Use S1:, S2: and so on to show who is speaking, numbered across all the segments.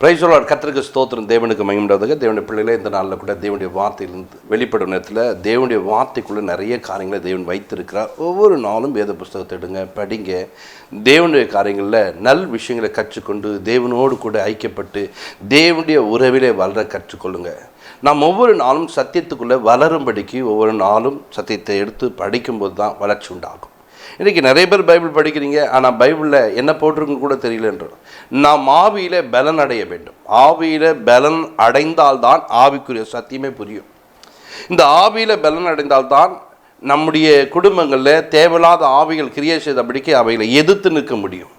S1: Praise the Lord. கர்த்தருக்கு ஸ்தோத்திரம், தேவனுக்கு மகிமையுண்டாவதாக. தேவனுடைய பிள்ளைகளே, இந்த நாளில் கூட தேவனுடைய வார்த்தையிலிருந்து வெளிப்படும் நேரத்தில் தேவனுடைய வார்த்தைக்குள்ளே நிறைய காரியங்களை தேவன் வைத்திருக்கிறார். ஒவ்வொரு நாளும் வேத புஸ்தகத்தை எடுங்க, படிங்க. தேவனுடைய காரியங்களில் நல் விஷயங்களை கற்றுக்கொண்டு தேவனோடு கூட ஐக்கியப்பட்டு தேவனுடைய உறவிலே வளர கற்றுக்கொள்ளுங்க. நாம் ஒவ்வொரு நாளும் சத்தியத்துக்குள்ளே வளரும்படிக்கு ஒவ்வொரு நாளும் சத்தியத்தை எடுத்து படிக்கும்போது தான் வளர்ச்சி உண்டாகும். இன்றைக்கி நிறைய பேர் பைபிள் படிக்கிறீங்க, ஆனால் பைபிளில் என்ன போட்டிருக்குன்னு கூட தெரியலன்றோம். நாம் ஆவியில் பலன் அடைய வேண்டும். ஆவியில் பலன் அடைந்தால்தான் ஆவிக்குரிய சத்தியமே புரியும். இந்த ஆவியில் பலன் அடைந்தால்தான் நம்முடைய குடும்பங்களில் தேவையில்லாத ஆவிகள் கிரியை செய்தபடிக்கு அவைகளை எதிர்த்து நிற்க முடியும்.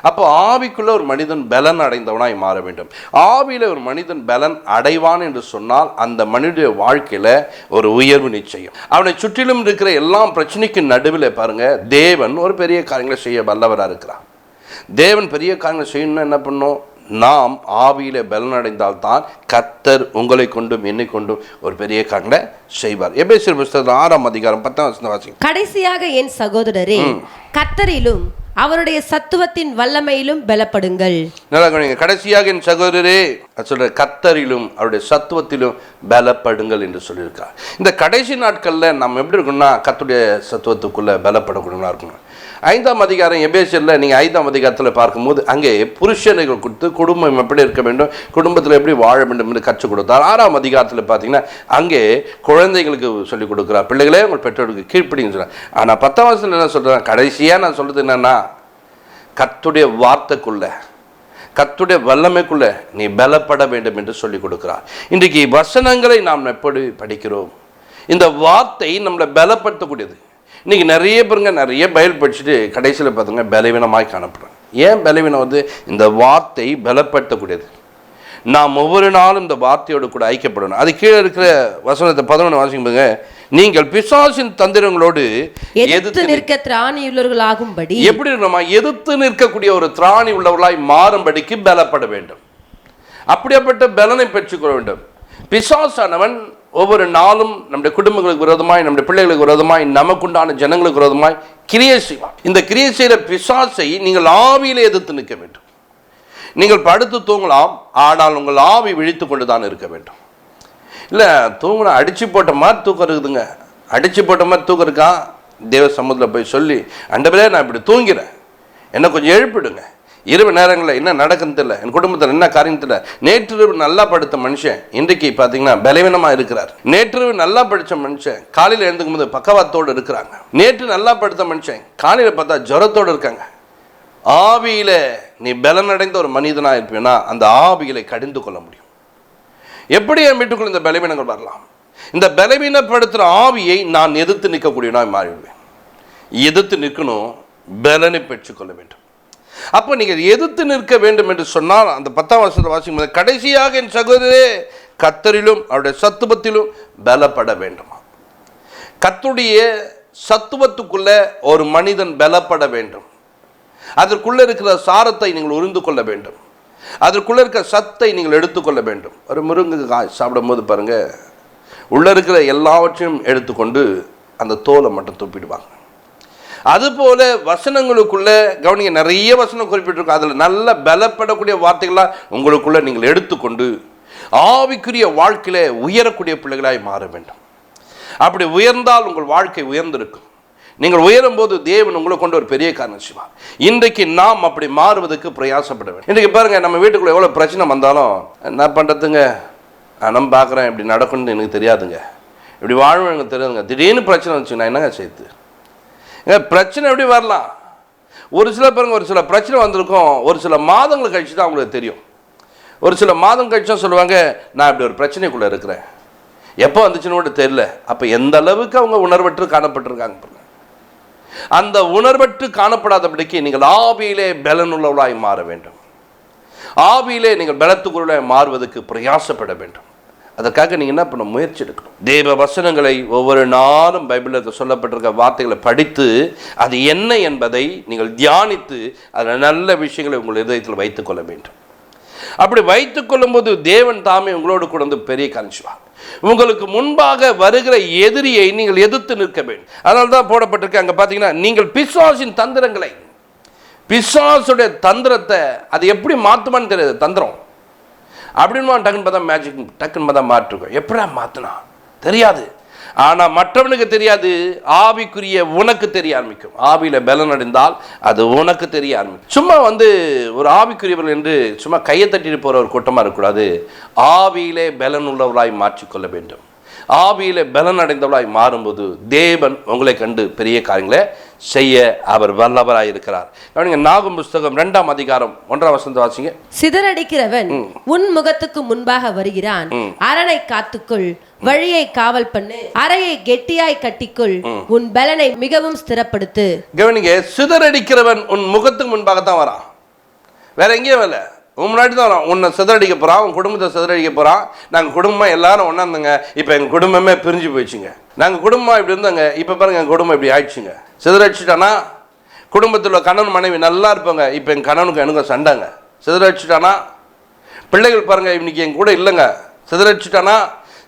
S1: அப்போ ஆவிக்குள்ள ஒரு மனிதன் பலன் அடைந்தவனாய் மாற வேண்டும். ஆவியில் ஒரு மனிதன் பலன் அடைவான் என்று சொன்னால் அந்த மனிதனுடைய வாழ்க்கையில் ஒரு உயர்வு நிச்சயம். அவனை சுற்றிலும் இருக்கிற எல்லா பிரச்சனைக்கு நடுவில் பாருங்க, தேவன் ஒரு பெரிய காரியங்களை செய்ய வல்லவராக இருக்கிறார். தேவன் பெரிய காரியங்களை செய்யணும்னா என்ன பண்ணும்? நாம் ஆவியில பலன் அடைந்தால்தான் கர்த்தர் உங்களை கொண்டும் என்னை கொண்டும் ஒரு பெரிய காரியங்களை செய்வார். எபேசியர் புத்தகம் 6ஆம் அதிகாரம் 10ஆம் வசனம் வாசிங்க.
S2: கடைசியாக என் சகோதரரே, கர்த்தரிலும் அவருடைய சத்துவத்தின் வல்லமையிலும் பலப்படுங்கள். நல்லா கவனிங்க. கடைசியாக என் சகோதரரே சொல்ற, கர்த்தரிலும் அவருடைய சத்துவத்திலும் பலப்படுங்கள் என்று சொல்லியிருக்கார். இந்த கடைசி நாட்களில் நம்ம எப்படி இருக்கணும்னா கர்த்தருடைய சத்துவத்துக்குள்ள பலப்படக்கூடியவங்களா இருக்கணும். 5ஆம் அதிகாரம் எபேசியரில் நீங்கள் 5ஆம் அதிகாரத்தில் பார்க்கும்போது அங்கே புருஷனைகள் கொடுத்து குடும்பம் எப்படி இருக்க வேண்டும், குடும்பத்தில் எப்படி வாழ வேண்டும் என்று கற்றுக் கொடுத்தார். 6ஆம் அதிகாரத்தில் பார்த்தீங்கன்னா அங்கே குழந்தைகளுக்கு சொல்லிக் கொடுக்குறார், பிள்ளைகளே உங்கள் பெற்றோருக்கு கீழ்ப்படின்னு சொல்கிறார். ஆனால் 10ஆம் வசனத்தில் என்ன சொல்கிறேன்? கடைசியாக நான் சொல்கிறது என்னென்னா, கர்த்தருடைய வார்த்தைக்குள்ள கர்த்தருடைய வல்லமைக்குள்ள நீ பலப்பட வேண்டும் என்று சொல்லிக் கொடுக்கிறார். இன்றைக்கு வசனங்களை நாம் எப்படி படிக்கிறோம்? இந்த வார்த்தை நம்மளை பலப்படுத்தக்கூடியது. இன்றைக்கி நிறைய பேருங்க நிறைய பைபிள் படிச்சுட்டு கடைசியில் பார்த்துங்க பலவீனமாய் காணப்படுறாங்க. ஏன் பலவீனம் வந்து? இந்த வார்த்தை பலப்படுத்தக்கூடியது. நாம் ஒவ்வொரு நாளும் இந்த வார்த்தையோடு கூட ஐக்கியப்படணும். அது கீழே இருக்கிற வசனத்தை 11 வாசிக்கும்போது, நீங்கள் பிசாசின் தந்திரங்களோடு எதிர்த்து நிற்க திராணி உள்ளவர்களாகும்படி. எப்படி
S1: நம்ம எதிர்த்து நிற்கக்கூடிய ஒரு திராணி உள்ளவர்களாய் மாறும்படிக்கு பலப்பட வேண்டும். அப்படியாப்பட்ட பலனை பெற்றுக்கொள்ள வேண்டும். பிசாசானவன் ஒவ்வொரு நாளும் நம்முடைய குடும்பங்களுக்கு விரோதமாய், நம்முடைய பிள்ளைகளுக்கு விரோதமாய், நமக்குண்டான ஜனங்களுக்கு விரோதமாய் கிரியை செய்வான். இந்த கிரியை செய்கிற பிசாசை நீங்கள் ஆவியிலே எதிர்த்து நிற்க வேண்டும். நீங்கள் படுத்து தூங்கலாம், ஆனால் உங்கள் ஆவி விழித்து கொண்டு தான் இருக்க வேண்டும். இல்லை தூங்கினா அடித்து போட்ட மாதிரி தூக்கம் இருக்குதுங்க. அடித்து போட்ட மாதிரி தூக்கம் இருக்கா? தேவ சமூகத்தில் போய் சொல்லி, ஆண்டவரே நான் இப்படி தூங்கிறேன், என்ன கொஞ்சம் எழுப்பிடுங்க. இரவு நேரங்களில் என்ன நடக்குன்னு தெரியல, என் குடும்பத்தில் என்ன காரியம் தெரியல. நேற்று நல்லா படுத்த மனுஷன் இன்றைக்கு பார்த்தீங்கன்னா பலவீனமாக இருக்கிறார். நேற்று நல்லா படித்த மனுஷன் காலையில் எழுந்துக்கும் போது பக்கவாத்தோடு இருக்கிறாங்க. நேற்று நல்லா படுத்த மனுஷன் காலையில் பார்த்தா ஜுரத்தோடு இருக்காங்க. ஆவியில் நீ பலனடைந்த ஒரு மனிதனாக இருப்பீன்னா அந்த ஆவிகளை கடிந்து கொள்ள முடியும். எப்படி என் வீட்டுக்குள்ள இந்த பலவீனங்கள் வரலாம்? இந்த பலவீனப்படுத்துகிற ஆவியை நான் எதிர்த்து நிற்கக்கூடியவனாக மாறிவிடுவேன். எதிர்த்து நிற்கணும், பலனை பெற்றுக்கொள்ள வேண்டும். அப்போ நீங்கள் எதிர்த்து நிற்க வேண்டும் என்று சொன்னால் அந்த 10ஆம் வசனத்தை வாசிக்கும், கடைசியாக என் சகோதரரே, கர்த்தரிலும் அவருடைய சத்துவத்திலும் பலப்பட வேண்டுமா? கர்த்தருடைய சத்துவத்துக்குள்ள ஒரு மனிதன் பலப்பட வேண்டும். அதற்குள்ள இருக்கிற சாரத்தை நீங்கள் உறிந்து கொள்ள வேண்டும். அதற்குள்ள இருக்கிற சத்தை நீங்கள் எடுத்துக்கொள்ள வேண்டும். ஒரு முருங்கைக்காய் சாப்பிடும் போது பாருங்க, உள்ள இருக்கிற எல்லாவற்றையும் எடுத்துக்கொண்டு அந்த தோலை மட்டும் துப்பிடுவாங்க. அதுபோல வசனங்களுக்குள்ள கவனிங்க, நிறைய வசனம் குறிப்பிட்டிருக்கும். அதில் நல்ல பலப்படக்கூடிய வார்த்தைகளாக உங்களுக்குள்ள நீங்கள் எடுத்துக்கொண்டு ஆவிக்குரிய வாழ்க்கையில உயரக்கூடிய பிள்ளைகளாய் மாற வேண்டும். அப்படி உயர்ந்தால் உங்கள் வாழ்க்கை உயர்ந்திருக்கும். நீங்கள் உயரும் போது தேவன் உங்களை கொண்டு ஒரு பெரிய காரணம் செய்வார். இன்றைக்கு நாம் அப்படி மாறுவதற்கு பிரயாசப்பட வேண்டும். இன்றைக்கு பாருங்க, நம்ம வீட்டுக்குள்ள எவ்வளோ பிரச்சனை வந்தாலும் என்ன பண்ணுறதுங்க, நம்ம பார்க்குறேன் இப்படி நடக்கணும்னு எனக்கு தெரியாதுங்க, இப்படி வாழ்வு எனக்கு தெரியாதுங்க. திடீர்னு பிரச்சனை வந்துச்சுன்னா என்னங்க செய்யுது? பிரச்சனை எப்படி வரலாம்? ஒரு சில பேருங்க ஒரு சில பிரச்சனை வந்திருக்கும், ஒரு சில மாதங்கள் கழிச்சு தான் அவங்களுக்கு தெரியும். ஒரு சில மாதம் கழிச்சு தான் சொல்லுவாங்க, நான் இப்படி ஒரு பிரச்சனைக்குள்ளே இருக்கிறேன், எப்போ வந்துச்சுன்னு கூட தெரியல. அப்போ எந்த அளவுக்கு அவங்க உணர்வற்று காணப்பட்டிருக்காங்க. அந்த உணர்வற்று காணப்படாதபடிக்கு நீங்கள் ஆவியிலே பலனுள்ளவளாய் மாற வேண்டும். ஆவியிலே நீங்கள் பலத்துக்குள்ளாய் மாறுவதற்கு பிரயாசப்பட வேண்டும். அதற்காக நீங்கள் என்ன பண்ண முயற்சி எடுக்கணும். தேவ வசனங்களை ஒவ்வொரு நாளும் பைபிளில் சொல்லப்பட்டிருக்க வார்த்தைகளை படித்து அது என்ன என்பதை நீங்கள் தியானித்து அதில் நல்ல விஷயங்களை உங்கள் இதயத்தில் வைத்துக்கொள்ள வேண்டும். அப்படி வைத்துக்கொள்ளும் போது தேவன் தாமே உங்களோடு கூட வந்து பெரிய காணிச்சுவார். உங்களுக்கு முன்பாக வருகிற எதிரியை நீங்கள் எதிர்த்து நிற்க வேண்டும். அதனால தான் போடப்பட்டிருக்கு அங்கே பார்த்தீங்கன்னா, நீங்கள் பிசாசின் தந்திரங்களை, பிசாசுடைய தந்திரத்தை அது எப்படி மாற்றுமான்னு தெரியாது. தந்திரம் அப்படின்னு டக்குன்னு பார்த்தா மேஜிக், டக்குன்னு பார்த்தா மாற்றிருக்கோம். எப்படா மாற்றினா தெரியாது, ஆனால் மற்றவனுக்கு தெரியாது. ஆவிக்குரிய உனக்கு தெரிய ஆரம்பிக்கும். ஆவியில் பலன் அடைந்தால் அது உனக்கு தெரிய ஆரம்பிக்கும். சும்மா ஒரு ஆவிக்குரியவர்கள் என்று சும்மா கையை தட்டிட்டு போகிற ஒரு கூட்டமாக இருக்கக்கூடாது. ஆவியிலே பலன் உள்ளவர்களாய் மாற்றிக்கொள்ள வேண்டும். ஆவியில பலன் அடைந்தவளாய் மாறும்போது தேவன் உங்களை கண்டு பெரிய காரியங்களை செய்ய அவர் வல்லவராய் இருக்கிறார். நாகும் புஸ்தகம் 2ஆம் அதிகாரம் 1ஆம் வசனத்தை வாசிங்க.
S2: சிதறடிக்கிறவன் உன் முகத்துக்கு முன்பாக வருகிறான், அரணை காத்துக்குள், வழியை காவல் பண்ணு, அறையை கெட்டியாய் கட்டிக்குள், உன் பலனை மிகவும் ஸ்திரப்படுத்து.
S1: கவனிங்க, சிதறடிக்கிறவன் உன் முகத்துக்கு முன்பாகத்தான் வரான், வேற எங்கேயும் வரல. உன் முன்னாடி தான் வரான். உன்னை சிதறடிக்க போகிறான், உன் குடும்பத்தை சிதறடிக்க போகிறான். நாங்கள் குடும்பம் எல்லாரும் ஒன்றாந்துங்க, இப்போ எங்கள் குடும்பமே பிரிஞ்சு போயிடுச்சுங்க. நாங்கள் குடும்பம் இப்படி இருந்தாங்க, இப்போ பாருங்க எங்கள் குடும்பம் இப்படி ஆயிடுச்சுங்க. சிதறடிச்சுட்டானா குடும்பத்தில் கணவன் மனைவி நல்லா இருப்பாங்க, இப்போ எங்கள் கணவனுக்கு எனக்கும் சண்டைங்க. சிதறடிச்சுட்டானா பிள்ளைகள் பாருங்க இன்னைக்கு என் கூட இல்லைங்க. சிதறடிச்சுட்டானா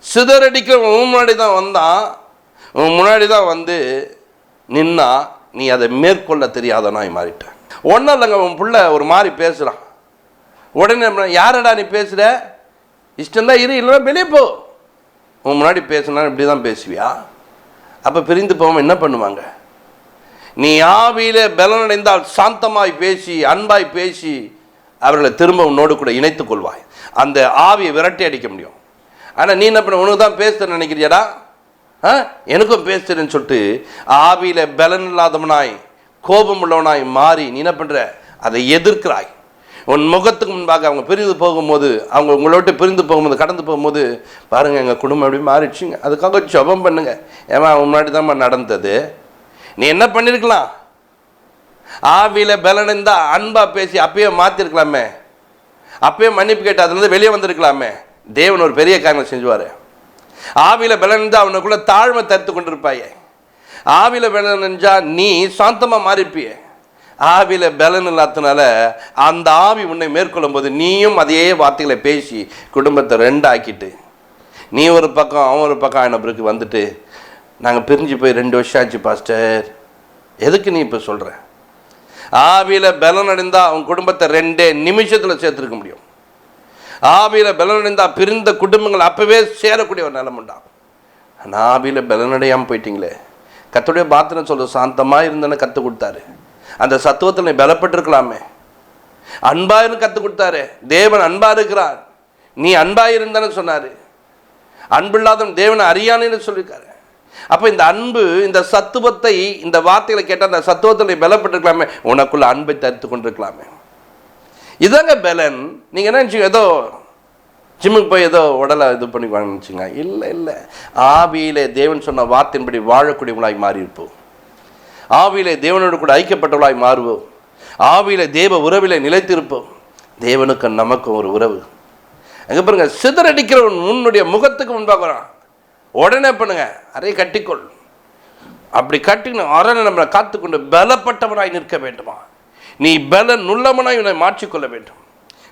S1: சிதறடிக்க உன் முன்னாடி தான் வந்தான், உன் முன்னாடி தான் நின்னா நீ அதை மேற்கொள்ள தெரியாதனாய் மாறிட்டேன். ஒன்றும் இல்லைங்க, உன் பிள்ளை ஒரு மாதிரி பேசுகிறான், உடனே யாரடா நீ பேசுகிற, இஷ்டம்தான் இரு, இல்லைன்னா வெளியே போ. உன் முன்னாடி பேசுனா இப்படி தான் பேசுவியா? அப்போ பிரிந்து போகாமல் என்ன பண்ணுவாங்க? நீ ஆவியில பலன் அடைந்தால் சாந்தமாய் பேசி அன்பாய் பேசி அவர்களை திரும்ப உன்னோடு கூட இணைத்துக் கொள்வாய். அந்த ஆவியை விரட்டி அடிக்க முடியும். ஆனால் நீ என்ன பண்ண, உனக்கு தான் பேசுறேன்னு நினைக்கிறியாடா, எனக்கும் பேசுறேன்னு சொல்லிட்டு ஆவியில பலன் இல்லாதவனாய் கோபம் உள்ளவனாய் மாறி நீ என்ன பண்ணுற, அதை எதிர்க்கிறாய். உன் முகத்துக்கு முன்பாக அவங்க பிரிந்து போகும்போது, அவங்க உங்களை விட்டு பிரிந்து போகும்போது, கடந்து போகும்போது பாருங்கள் எங்கள் குடும்பம் எப்படி மாறிடுச்சுங்க. அதுக்காக ஜெபம் பண்ணுங்க. ஏமா முன்னாடி தான் நடந்தது, நீ என்ன பண்ணியிருக்கலாம்? ஆவியில் பலனடைந்தா அன்பாக பேசி அப்பயே மாற்றிருக்கலாமே, அப்பயே மன்னிப்பு கேட்டு அதுலேருந்து வெளியே வந்திருக்கலாமே. தேவன் ஒரு பெரிய காரியங்களை செஞ்சுவார். ஆவியில் பலனடைந்தா அவனுக்குள்ள தாழ்மை தடுத்து கொண்டிருப்பாயே. ஆவியில் பலனடைஞ்சா நீ சாந்தமாக மாறிப்பியே. ஆவியில பலன் இல்லாதனால அந்த ஆவி உன்னை மேற்கொள்ளும் போது நீயும் அதே வார்த்தைகளை பேசி குடும்பத்தை ரெண்டாக்கிட்டு நீ ஒரு பக்கம் அவன் ஒரு பக்கம் ஆன பிறகு நாங்கள் பிரிஞ்சு போய் 2 வருஷம் ஆச்சு பாஸ்டர். எதுக்கு நீ இப்போ சொல்கிற? ஆவியில பலன் அடைந்தா அவன் குடும்பத்தை 2 நிமிஷத்தில் சேர்த்துருக்க முடியும். ஆவியில பலன் அடைந்தா பிரிந்த குடும்பங்கள் அப்பவே சேரக்கூடிய ஒரு நிலம் உண்டா. ஆனால் ஆவியில பலன் அடையாமல் போயிட்டீங்களே. கர்த்தருடைய பாத்திரம் சொல்ற சாந்தமாக இருந்தேன்னு கற்றுக் கொடுத்தாரு. அந்த சத்துவத்தில் நீ பலப்பட்டிருக்கலாமே. அன்பாயிருந்து கற்றுக் கொடுத்தாரு. தேவன் அன்பா இருக்கிறார், நீ அன்பாயிருந்தான்னு சொன்னாரு. அன்பில்லாதவன் தேவனை அறியானேன்னு சொல்லியிருக்காரு. அப்போ இந்த அன்பு, இந்த சத்துவத்தை, இந்த வார்த்தைகளை கேட்டால் அந்த சத்துவத்தில் நீ பலப்பட்டிருக்கலாமே, உனக்குள்ள அன்பை தடுத்து கொண்டிருக்கலாமே. இதாங்க பலன். நீங்கள் என்ன நினச்சிங்க, ஏதோ ஜிம்முக்கு போய் ஏதோ உடலை இது பண்ணிக்குவாங்கன்னு நினச்சிங்க. இல்லை இல்லை, ஆவியிலே தேவன் சொன்ன வார்த்தையின்படி வாழக்கூடியவங்களாய் மாறி இருப்போம். ஆவியிலே தேவனோடு கூட ஐக்கியப்பட்டவளாய் மாறுவோம். ஆவியிலே தேவ உறவிலே நிலைத்திருப்போம். தேவனுக்கு நமக்கும் ஒரு உறவு. அங்கே பாருங்க, சிதறடிக்கிறவன் உன்னுடைய முகத்துக்கு முன்பாக வரான், உடனே பண்ணுங்க அறை கட்டிக்கொள். அப்படி கட்டிக்கணும். அரணை நம்மளை காத்துக்கொண்டு பலப்பட்டவனாய் நிற்க வேண்டுமா? நீ பலன் உள்ளவனாய் உன்னை மாற்றிக்கொள்ள வேண்டும்.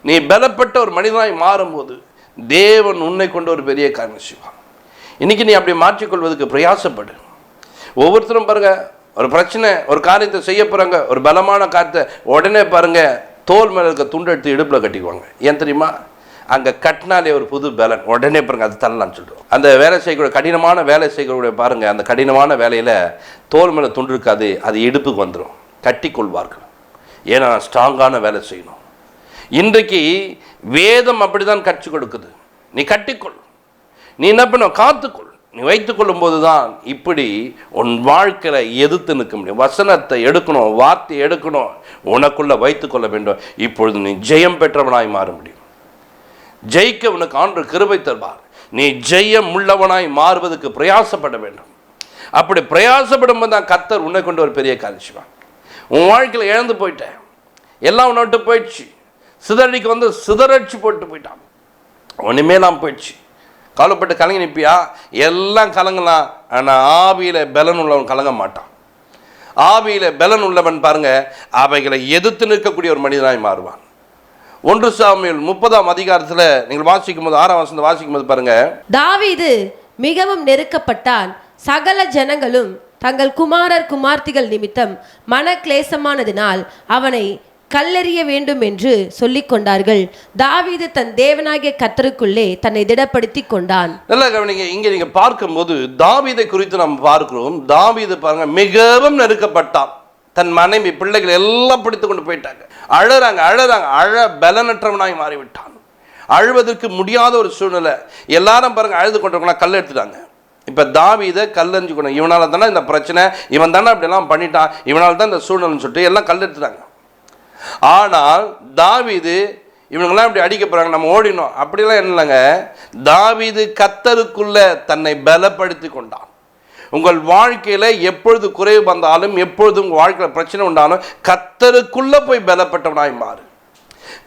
S1: நீ பலப்பட்ட ஒரு மனிதனாய் மாறும்போது தேவன் உன்னை கொண்டு ஒரு பெரிய காரியம் செய்வான். இன்னைக்கு நீ அப்படி மாற்றிக்கொள்வதற்கு பிரயாசப்படு. ஒவ்வொருத்தரும் பாருங்க, ஒரு பிரச்சனை, ஒரு காரியத்தை செய்ய போகிறாங்க, ஒரு பலமான காரியத்தை, உடனே பாருங்கள் தோல் மேலே இருக்க துண்டு எடுத்து இடுப்பில் கட்டிக்குவாங்க. ஏன் தெரியுமா? அங்கே கட்டினாலே ஒரு புது பலன். உடனே பாருங்கள் அது தள்ளலான்னு சொல்லிடுவோம். அந்த வேலை செய்யக்கூடிய கடினமான வேலை செய்யக்கூடிய பாருங்கள், அந்த கடினமான வேலையில் தோல் மேலே துண்டு இருக்காது, அது இடுப்புக்கு வந்துடும். கட்டி கொள்வார்கள். ஏன்னா ஸ்ட்ராங்கான வேலை செய்யணும். இன்றைக்கு வேதம் அப்படி தான் கற்றுக் கொடுக்குது. நீ கட்டிக்கொள், நீ என்ன பண்ண, காத்துக்கொள். நீ வைத்துக்கொள்ளும் போது தான் இப்படி உன் வாழ்க்கையில் எதிர்த்து நிற்க முடியும். வசனத்தை எடுக்கணும், வார்த்தை எடுக்கணும், உனக்குள்ள வைத்துக்கொள்ள வேண்டும். இப்பொழுது நீ ஜெயம் பெற்றவனாய் மாற முடியும். ஜெயிக்க உனக்கு ஆண்டவர் கிருபை தருவார். நீ ஜெயம் உள்ளவனாய் மாறுவதற்கு பிரயாசப்பட வேண்டும். அப்படி பிரயாசப்படும் போது தான் கர்த்தர் உன்னை கொண்டு ஒரு பெரிய காரியம் செய்வார். உன் வாழ்க்கையில் இழந்து போயிட்டேன், எல்லாம் உன்னை விட்டு போயிடுச்சு, சிதறடிக்கு சிதறடிச்சு போட்டு போயிட்டான், ஒன்றுமே நான் போயிடுச்சு, கவலைப்பட்டு கலங்கி நிற்பியா? எல்லாம் கலங்கலாம். ஆனால் ஆவியில் பலன் உள்ளவன் கலங்க மாட்டான். ஆவியில் பலன் உள்ளவன் பாருங்க, அவைகளை எதிர்த்து நிற்கக்கூடிய ஒரு மனிதனாய் மாறுவான். 1 சாமுவேல் 30ஆம் அதிகாரத்தில் நீங்கள் வாசிக்கும் போது 6ஆம் வசனத்தை வாசிக்கும் போது பாருங்க,
S2: தாவீது மிகவும் நெருக்கப்பட்டான். சகல ஜனங்களும் தங்கள் குமாரர் குமார்த்திகள் நிமித்தம் மன கிளேசமானதினால் அவனை கல்லெறிய வேண்டும் என்று சொல்லிக் கொண்டார்கள். தாவீது தன் தேவனாகிய கர்த்தருக்குள்ளே தன்னை திடப்படுத்தி கொண்டான்.
S1: நல்லா கவனிங்க, இங்க நீங்க பார்க்கும்போது தாவீதை குறித்து நாம் பார்க்கிறோம். தாவீது பாருங்க மிகவும் நெருக்கப்பட்டான். தன் மனைவி பிள்ளைகள் எல்லாம் பிடித்து கொண்டு போயிட்டாங்க. அழ பலனற்றவனாய் மாறிவிட்டான். அழுவதற்கு முடியாத ஒரு சூழ்நிலை. எல்லாரும் பாருங்க அழுது கொண்டிருக்கா, கல் எடுத்துட்டாங்க. இப்ப தாவீதை கல்லெறிஞ்சு கொண்டு, இவனால தானே இந்த பிரச்சனை, இவன் தானே அப்படி எல்லாம் பண்ணிட்டான், இவனால தான் இந்த சூழ்நிலைன்னு சொல்லிட்டு எல்லாம் கல் எடுத்துட்டாங்க. ஆனால் தாவீது இவனுங்கெல்லாம் இப்படி அடிக்க போறாங்க, நம்ம ஓடினோம் அப்படிலாம் இல்லைங்க. தாவீது கர்த்தருக்குள்ள தன்னை பலப்படுத்தி கொண்டான். உங்கள் வாழ்க்கையில எப்பொழுது குறைவு வந்தாலும், எப்பொழுது உங்கள் வாழ்க்கையில் பிரச்சனை உண்டாலும், கர்த்தருக்குள்ள போய் பலப்பட்டவனாய் மாறு.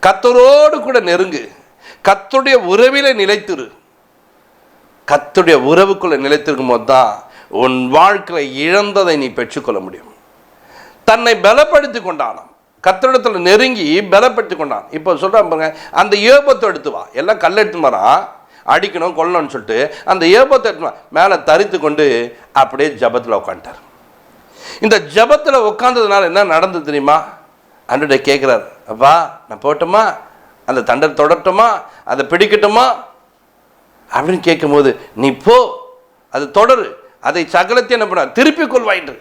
S1: கர்த்தரோடு கூட நெருங்கு. கர்த்தருடைய உறவில நிலைத்திரு. கர்த்தருடைய உறவுக்குள்ள நிலைத்திருக்கும் போது தான் உன் வாழ்க்கையில் இழந்ததை நீ பெற்றுக்கொள்ள முடியும். தன்னை பலப்படுத்தி கொண்டானாம். கர்த்தரிடத்துல நெருங்கி பலப்படுத்தி கொண்டான். இப்போ சொல்றான் பாருங்க, அந்த ஏபத்தை எடுத்து வா. எல்லாம் கல் எடுத்து வரான், அடிக்கணும் கொல்லணும்னு சொல்லிட்டு அந்த ஏபத்தை எடுத்து மேலே தரித்து கொண்டு அப்படியே ஜபத்தில் உட்காந்துட்டார். இந்த ஜபத்தில் உட்காந்ததுனால என்ன நடந்தது தெரியுமா? அன்றைய கேட்குறார், அப்பா நான் போட்டோமா, அந்த தண்டை தொடரட்டுமா, அதை பிடிக்கட்டுமா அப்படின்னு கேட்கும்போது, நீ போ, அது தொடரு, அதை சகலத்தையும் என்ன பண்ண திருப்பி கொள்வாயின்று.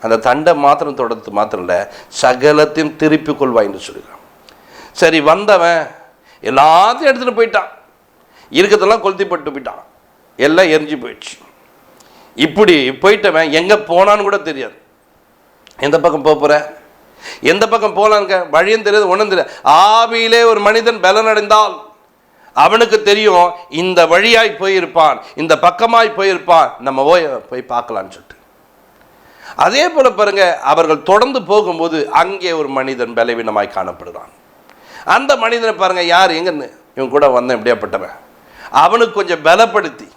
S1: அந்த தண்டை மாத்திரம் தொடர்ந்து மாத்திரம் இல்லை, சகலத்தையும் திருப்பி கொள்வாயின்னு சொல்லிடுறான். சரி, வந்தவன் எல்லாத்தையும் எடுத்துகிட்டு போயிட்டான். இருக்கிறதெல்லாம் கொளுத்திப்பட்டு போயிட்டான், எல்லாம் எரிஞ்சு போயிடுச்சு. இப்படி போயிட்டவன் எங்கே போனான்னு கூட தெரியாது. எந்த பக்கம் போகிற, எந்த பக்கம் போகலான்னு வழியும் தெரியாது, ஒன்றும் தெரியாது. ஆவியிலே ஒரு மனிதன் பலனடைந்தால் அவனுக்கு தெரியும் இந்த வழியாய் போயிருப்பான், இந்த பக்கமாய் போயிருப்பான், நம்ம போய் பார்க்கலான்னு சொல்லிட்டு. அதே போல பாருங்க, அவர்கள் தொடர்ந்து போகும்போது அங்கே ஒரு மனிதன் பலவீனமாய் காணப்படுறான். அந்த மனிதனை பாருங்க, யார் எங்கன்னு, இவன் கூட வந்தேன் எப்படியாப்பட்டவன், அவனுக்கு கொஞ்சம் பலப்படுத்தி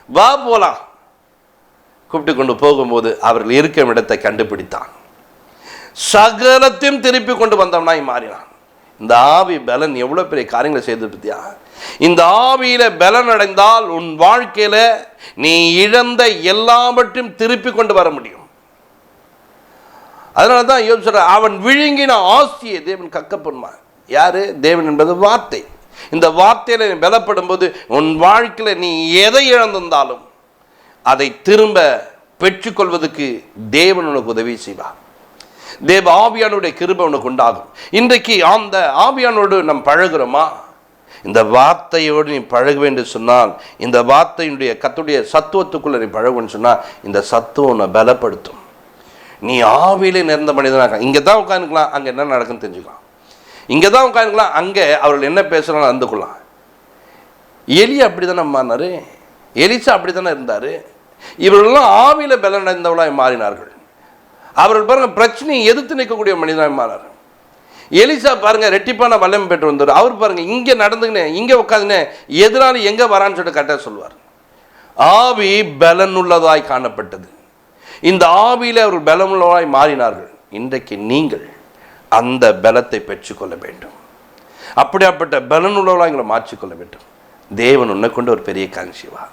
S1: வா போலாம் கூப்பிட்டு கொண்டு போகும்போது அவர்கள் இருக்கும் இடத்தை கண்டுபிடித்தான். சகலத்தையும் திருப்பி கொண்டு வந்தவனாய் மாறினான். இந்த ஆவி பலன் எவ்வளவு பெரிய காரியங்களை செய்து பத்தியா? இந்த ஆவியில பலன் அடைந்தால் உன் வாழ்க்கையில நீ இழந்த எல்லாவற்றையும் திருப்பி கொண்டு வர முடியும். அதனாலதான் யோபு சொல்ற, அவன் விழுங்கின ஆஸ்தியை தேவன் கக்க பண்ணுவான். யாரு? தேவன் என்பது வார்த்தை. இந்த வார்த்தையில நீ பலப்படும் போது உன் வாழ்க்கையில நீ எதை இழந்திருந்தாலும் அதை திரும்ப பெற்றுக்கொள்வதற்கு தேவன் உனக்கு உதவி செய்வார். தேவ ஆவியானுடைய கிருபை உனக்கு உண்டாகும். இன்றைக்கு அந்த ஆவியானோடு நாம் பழகுறோமா? இந்த வார்த்தையோடு நீ பழக வேண்டும் சொன்னால், இந்த வார்த்தையினுடைய கர்த்தருடைய சத்துவத்துக்குள்ள நீ பழகுன்னு சொன்னால், இந்த சத்துவம் உன்னை பலப்படுத்தும். நீ ஆவியிலே நிறைந்த மனிதனாக இங்கே தான் உட்காந்துக்கலாம், அங்கே என்ன நடக்குன்னு தெரிஞ்சுக்கலாம். இங்கே தான் உட்காந்துக்கலாம், அங்கே அவர்கள் என்ன பேசுகிறாலும் அந்துக்கலாம். எலியா அப்படி தானே மாறினார், எலிசா அப்படி தானே இருந்தார். இவர்களெல்லாம் ஆவியில் பலன் அடைந்தவளாய் மாறினார்கள். அவர்கள் பாருங்க பிரச்சனையை எதிர்த்து நிற்கக்கூடிய மனிதனாக மாறார். எலிசா பாருங்க ரெட்டிப்பான வல்லமை பெற்று வந்தார். அவர் பாருங்க இங்கே நடந்துங்கன்னு, இங்கே உட்காந்துன்னு, எதிராளி எங்கே வரான்னு சொல்லிட்டு கரெக்டாக சொல்லுவார். ஆவி பலனுள்ளதாய் காணப்பட்டது. இந்த ஆவியில் அவர்கள் பலனுள்ளதாய் மாறினார்கள். இன்றைக்கு நீங்கள் அந்த பலத்தை பெற்றுக்கொள்ள வேண்டும். அப்படியாப்பட்ட பலனுள்ளவர்களாக எங்களை மாற்றிக்கொள்ள வேண்டும். தேவன் உன்னை கொண்டு ஒரு பெரிய காரியம் செய்வார்.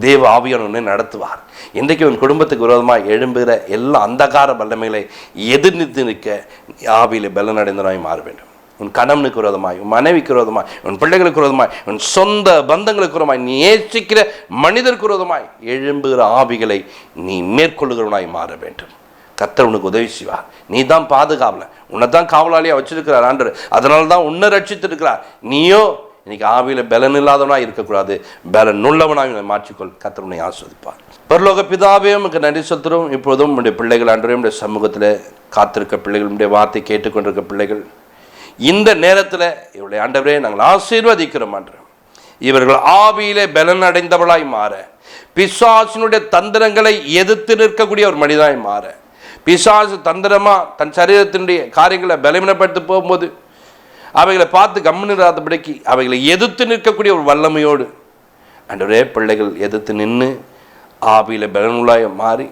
S1: தேவ ஆவியான் உன்னை நடத்துவார். இன்றைக்கு உன் குடும்பத்துக்கு விரோதமாக எழும்புகிற எல்லா அந்தகார வல்லமைகளை எதிர்த்து நிற்க ஆவியில் பலனடைந்தனாய் மாற வேண்டும். உன் கணவனுக்கு விரோதமாய், உன் மனைவிக்கு விரோதமாய், உன் பிள்ளைகளுக்கு விரோதமாய், உன் சொந்த பந்தங்களுக்கு விரோதமாய், நீ நேசிக்கிற மனிதருக்கு விரோதமாய் எழும்புகிற ஆவிகளை நீ மேற்கொள்ளுகிறவனாய் மாற வேண்டும். கர்த்தர் உனக்கு உதவி செய்வார். நீ தான் பாதுகாவல, உன்னை தான் காவலாளியாக வச்சிருக்கிறார் ஆண்டவர். அதனால தான் உன்னை ரட்சித்திருக்கிறார். நீயோ இன்னைக்கு ஆவியில் பலன் இல்லாதவனாக இருக்கக்கூடாது, பலன் உள்ளவனாக மாற்றிக்கொள். கர்த்தர் உன்னை ஆஸ்வதிப்பார். பரலோக பிதாவே உமக்கு நன்றி செலுத்துகிறோம். இப்பொழுதும் உடைய பிள்ளைகள் ஆண்டவரே, உடைய சமூகத்தில் காத்திருக்க பிள்ளைகள், உடைய வார்த்தை கேட்டுக்கொண்டிருக்க பிள்ளைகள், இந்த நேரத்தில் இவருடைய ஆண்டவரே நாங்கள் ஆசீர்வதிக்கிறோம். ஆண்டவர் இவர்கள் ஆவியிலே பலன் அடைந்தவளாய் மாற, பிசாசினுடைய தந்திரங்களை எதிர்த்து நிற்கக்கூடிய ஒரு மனிதனாய் மாற, பிசாசு தந்திரமா தன் சரீரத்தினுடைய காரியங்களை பலவீனப்படுத்தி போகும்போது அவைகளை பார்த்து கம்முனிராதபடிக்கு அவைகளை எதிர்த்து நிற்கக்கூடிய ஒரு வல்லமையோடு ஆண்டவரே பிள்ளைகள் எதிர்த்து நின்று ஆவியில் பலனுள்ளாய் மாறி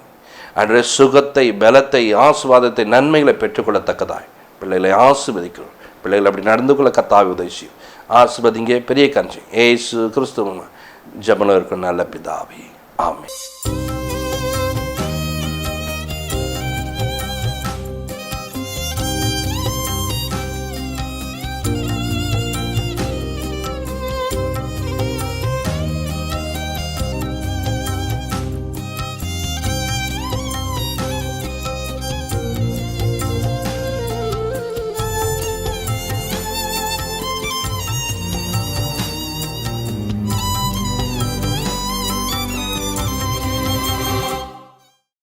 S1: ஆண்டவரே சுகத்தை, பலத்தை, ஆசீர்வாதத்தை, நன்மைகளை பெற்றுக்கொள்ளத்தக்கதாய் பிள்ளைகளை ஆசீர்வதிக்கிறோம். பிள்ளைகள் அப்படி நடந்து கொள்ள கர்த்தாவே உதவி செய்யும். ஆசீர்வதிங்க. பெரிய கஞ்சி ஏசு கிறிஸ்துவ ஜெபம் இருக்கும் நல்ல பிதாவே. ஆமென்.